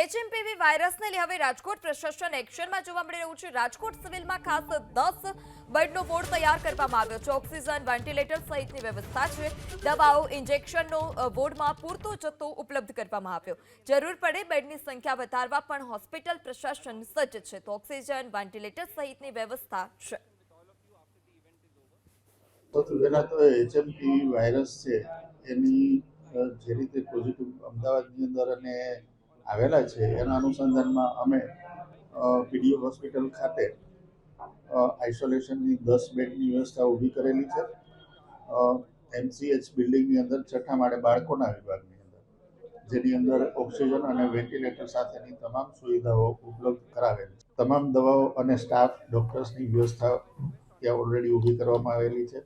HMPV વાયરસને લઈ હવે રાજકોટ પ્રશાસન એક્શનમાં જોવા મળી રહ્યું છે। રાજકોટ સિવિલમાં ખાસ 10 બેડનો વોર્ડ તૈયાર કરવામાં આવ્યો છે। ઓક્સિજન, વેન્ટિલેટર સહિતની વ્યવસ્થા છે। દવાઓ, ઇન્જેક્શનનો વોર્ડમાં પૂરતો જથ્થો ઉપલબ્ધ કરવામાં આવ્યો। જરૂર પડે બેડની સંખ્યા વધારવા પણ હોસ્પિટલ પ્રશાસન સજ્જ છે। તો ઓક્સિજન, વેન્ટિલેટર સહિતની વ્યવસ્થા છે। સૌથી પહેલા તો એચએમપીવી વાયરસ છે એની જે રીતે પોઝિટિવ અમદાવાદની અંદર અને આવેલા છે એના અનુસંધાનમાં અમે પીડીઓ હોસ્પિટલ ખાતે આઇસોલેશનની 10 બેડની વ્યવસ્થા ઊભી કરેલી છે। એમસીએચ બિલ્ડિંગની અંદર છઠ્ઠા માળે બાળકોના વિભાગની અંદર જેની અંદર ઓક્સિજન અને વેન્ટિલેટર સાથેની તમામ સુવિધાઓ ઉપલબ્ધ કરાવેલ છે। તમામ દવાઓ અને સ્ટાફ ડોક્ટર્સની વ્યવસ્થા ત્યાં ઓલરેડી ઊભી કરવામાં આવેલી છે।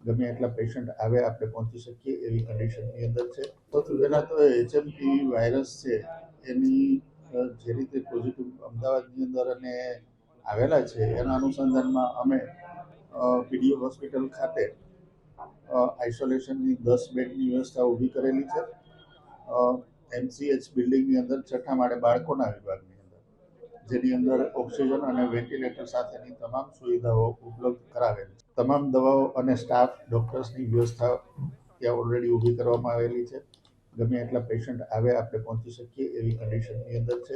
ગમે એટલા પેશન્ટ આવે આપણે પહોંચી શકીએ એવી કન્ડિશનની અંદર છે। સૌથી પહેલાં તો એચએમપીવી વાયરસ છે એની જે રીતે પોઝિટિવ અમદાવાદની અંદર અને આવેલા છે એના અનુસંધાનમાં અમે પીડીઓ હોસ્પિટલ ખાતે આઇસોલેશનની 10 બેડની વ્યવસ્થા ઊભી કરેલી છે। એમસીએચ બિલ્ડિંગની અંદર છઠ્ઠા માળે બાળકોના વિભાગની અંદર જેની અંદર ઓક્સિજન અને વેન્ટિલેટર સાથેની તમામ સુવિધાઓ ઉપલબ્ધ કરાવેલ છે। તમામ દવાઓ અને સ્ટાફ ડોક્ટર્સની વ્યવસ્થા ત્યાં ઓલરેડી ઊભી કરવામાં આવેલી છે। ગમે એટલા પેશન્ટ આવે આપણે પહોંચી શકીએ એવી કન્ડિશનની અંદર છે।